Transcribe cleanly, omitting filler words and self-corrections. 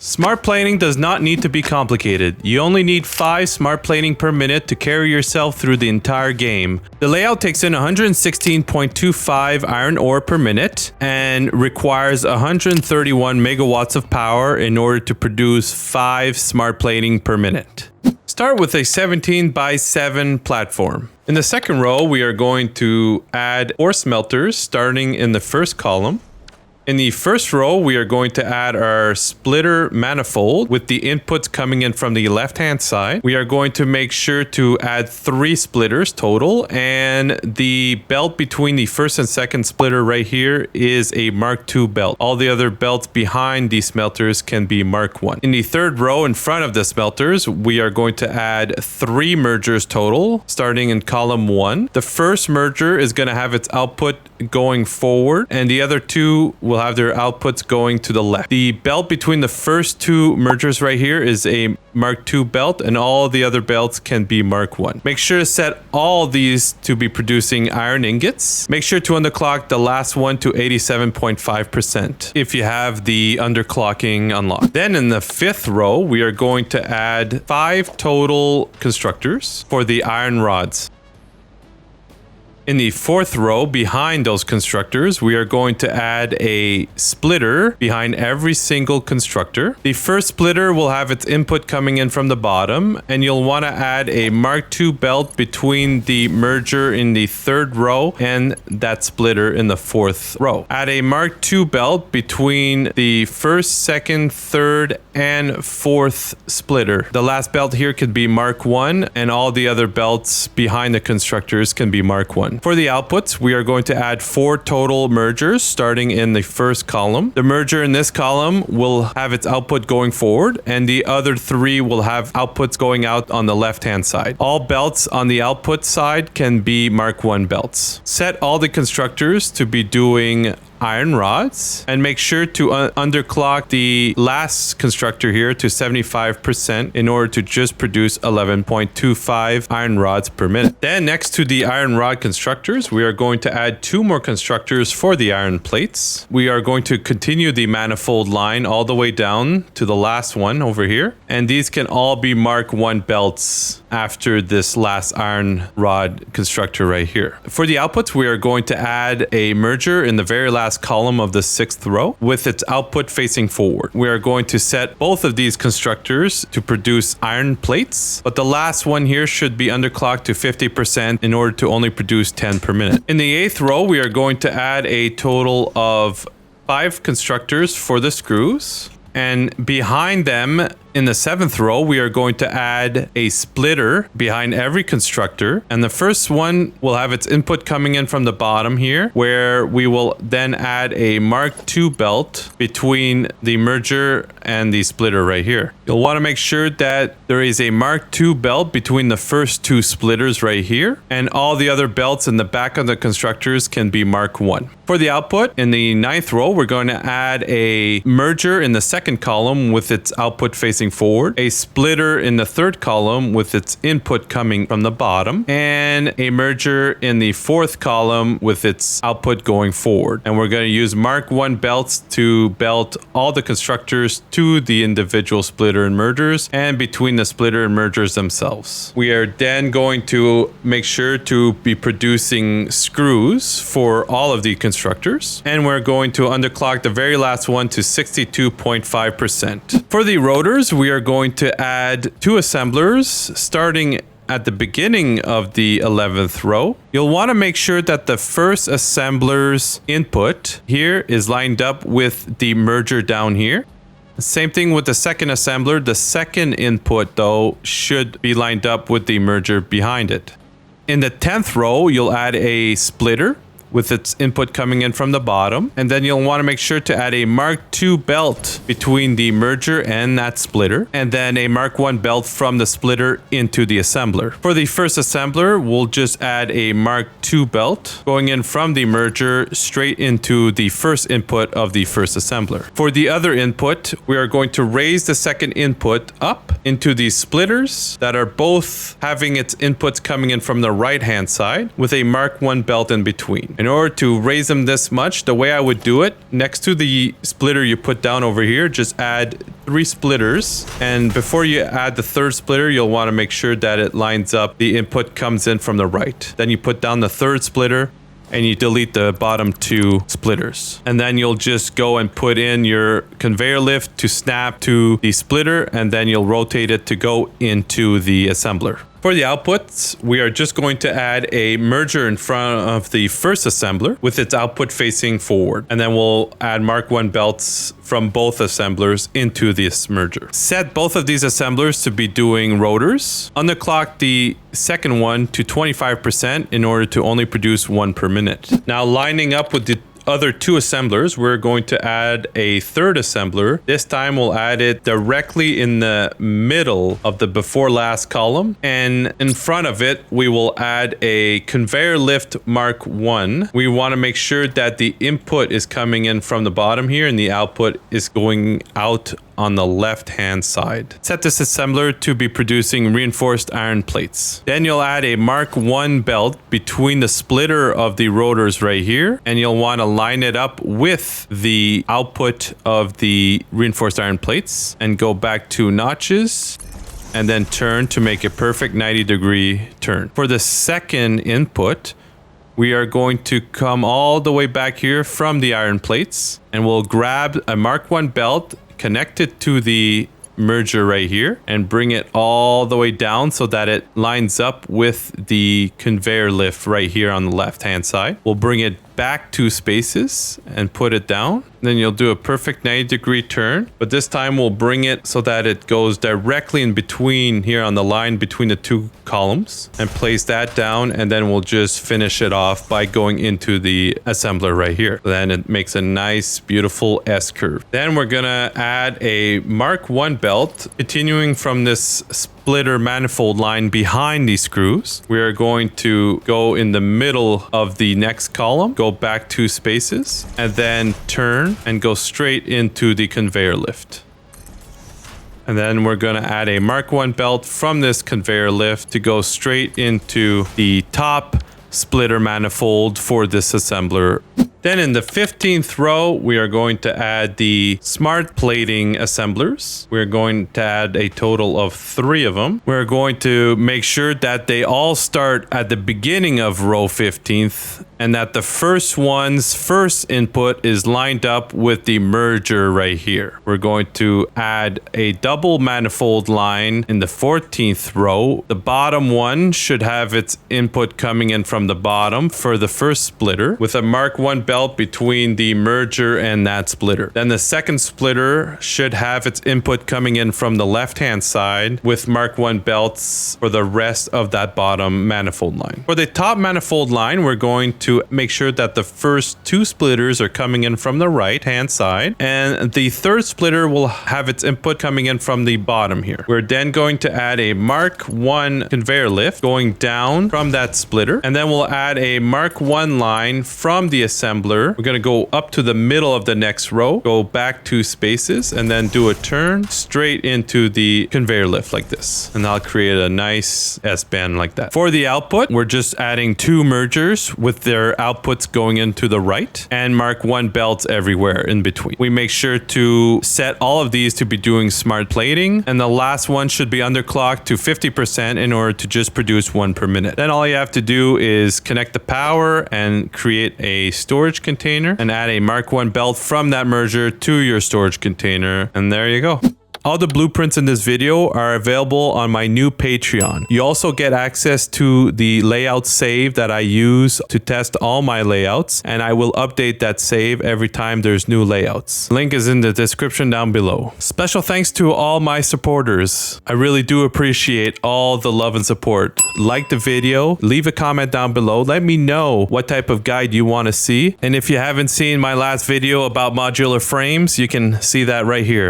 Smart planing does not need to be complicated. You only need 5 smart planing per minute to carry yourself through the entire game. The layout takes in 116.25 iron ore per minute and requires 131 megawatts of power in order to produce 5 smart planing per minute. Start with a 17 by 7 platform. In the second row, we are going to add ore smelters starting in the first column. In the first row, we are going to add our splitter manifold with the inputs coming in from the left-hand side. We are going to make sure to add 3 splitters total, and the belt between the first and second splitter right here is a Mark II belt. All the other belts behind these smelters can be Mark I. In the third row in front of the smelters, we are going to add 3 mergers total, starting in column 1. The first merger is going to have its output going forward, and the other 2 will have their outputs going to the left. The belt between the first 2 mergers right here is a Mark II belt, and all the other belts can be Mark I. Make sure to set all these to be producing iron ingots. Make sure to underclock the last one to 87.5% if you have the underclocking unlocked. Then in the 5th row, we are going to add 5 total constructors for the iron rods. In the 4th row, behind those constructors, we are going to add a splitter behind every single constructor. The first splitter will have its input coming in from the bottom, and you'll want to add a Mark II belt between the merger in the 3rd row and that splitter in the 4th row. Add a Mark II belt between the 1st, 2nd, 3rd, and 4th splitter. The last belt here could be Mark I, and all the other belts behind the constructors can be Mark I. For the outputs, we are going to add 4 total mergers starting in the first column. The merger in this column will have its output going forward, and the other 3 will have outputs going out on the left-hand side. All belts on the output side can be Mark I belts. Set all the constructors to be doing iron rods, and make sure to underclock the last constructor here to 75% in order to just produce 11.25 iron rods per minute. Then next to the iron rod constructors, we are going to add 2 more constructors for the iron plates. We are going to continue the manifold line all the way down to the last one over here, and these can all be Mark I belts after this last iron rod constructor right here. For the outputs, we are going to add a merger in the very last column of the 6th row with its output facing forward. We are going to set both of these constructors to produce iron plates, but the last one here should be underclocked to 50% in order to only produce 10 per minute. In the 8th row, we are going to add a total of 5 constructors for the screws, and behind them in the 7th row, we are going to add a splitter behind every constructor. And the first one will have its input coming in from the bottom here, where we will then add a Mark II belt between the merger and the splitter right here. You'll want to make sure that there is a Mark II belt between the first 2 splitters right here, and all the other belts in the back of the constructors can be Mark I. For the output, in the 9th row, we're going to add a merger in the 2nd column with its output facing forward, a splitter in the 3rd column with its input coming from the bottom, and a merger in the 4th column with its output going forward. And we're going to use Mark I belts to belt all the constructors to the individual splitter and mergers and between the splitter and mergers themselves. We are then going to make sure to be producing screws for all of the constructors, and we're going to underclock the very last one to 62.5%. For the rotors, we are going to add 2 assemblers starting at the beginning of the 11th row. You'll want to make sure that the first assembler's input here is lined up with the merger down here. Same thing with the second assembler. The second input, though, should be lined up with the merger behind it. In the 10th row, you'll add a splitter with its input coming in from the bottom. And then you'll want to make sure to add a Mark II belt between the merger and that splitter, and then a Mark I belt from the splitter into the assembler. For the first assembler, we'll just add a Mark II belt going in from the merger straight into the first input of the first assembler. For the other input, we are going to raise the second input up into these splitters that are both having its inputs coming in from the right hand side with a Mark I belt in between. In order to raise them this much, the way I would do it, next to the splitter you put down over here, just add 3 splitters. And before you add the 3rd splitter, you'll want to make sure that it lines up. The input comes in from the right. Then you put down the 3rd splitter and you delete the bottom 2 splitters. And then you'll just go and put in your conveyor lift to snap to the splitter, and then you'll rotate it to go into the assembler. For the outputs, we are just going to add a merger in front of the first assembler with its output facing forward. And then we'll add Mark 1 belts from both assemblers into this merger. Set both of these assemblers to be doing rotors. Underclock the second one to 25% in order to only produce 1 per minute. Now, lining up with the other 2 assemblers, we're going to add a 3rd assembler. This time we'll add it directly in the middle of the before last column, and in front of it we will add a conveyor lift Mark 1. We want to make sure that the input is coming in from the bottom here and the output is going out on the left hand side. Set this assembler to be producing reinforced iron plates. Then you'll add a Mark 1 belt between the splitter of the rotors right here, and you'll want to line it up with the output of the reinforced iron plates and go back 2 notches and then turn to make a perfect 90-degree turn. For the second input, we are going to come all the way back here from the iron plates, and we'll grab a Mark 1 belt, connect it to the merger right here, and bring it all the way down so that it lines up with the conveyor lift right here on the left hand side. We'll bring it back 2 spaces and put it down. Then you'll do a perfect 90-degree turn, but this time we'll bring it so that it goes directly in between here on the line between the 2 columns, and place that down, and then we'll just finish it off by going into the assembler right here. Then it makes a nice beautiful S curve. Then we're gonna add a Mark 1 belt continuing from this splitter manifold line behind these screws. We are going to go in the middle of the next column, go back 2 spaces, and then turn and go straight into the conveyor lift. And then we're going to add a Mark 1 belt from this conveyor lift to go straight into the top splitter manifold for this assembler. Then in the 15th row, we are going to add the smart plating assemblers. We're going to add a total of 3 of them. We're going to make sure that they all start at the beginning of row 15th, and that the first one's first input is lined up with the merger right here. We're going to add a double manifold line in the 14th row. The bottom one should have its input coming in from the bottom for the first splitter, with a Mark 1 belt between the merger and that splitter. Then the second splitter should have its input coming in from the left hand side with Mark 1 belts for the rest of that bottom manifold line. For the top manifold line, we're going to make sure that the first 2 splitters are coming in from the right hand side, and the 3rd splitter will have its input coming in from the bottom here. We're then going to add a Mark 1 conveyor lift going down from that splitter, and then we'll add a Mark 1 line from the assembler. We're going to go up to the middle of the next row, go back 2 spaces, and then do a turn straight into the conveyor lift like this, and I'll create a nice S-band like that. For the output, we're just adding 2 mergers with their outputs going into the right, and Mark 1 belts everywhere in between. We make sure to set all of these to be doing smart plating, and the last one should be underclocked to 50% in order to just produce 1 per minute. Then all you have to do is connect the power and create a storage container and add a Mark 1 belt from that merger to your storage container, and there you go. All the blueprints in this video are available on my new Patreon. You also get access to the layout save that I use to test all my layouts, and I will update that save every time there's new layouts. Link is in the description down below. Special thanks to all my supporters. I really do appreciate all the love and support. Like the video, leave a comment down below. Let me know what type of guide you want to see. And if you haven't seen my last video about modular frames, you can see that right here.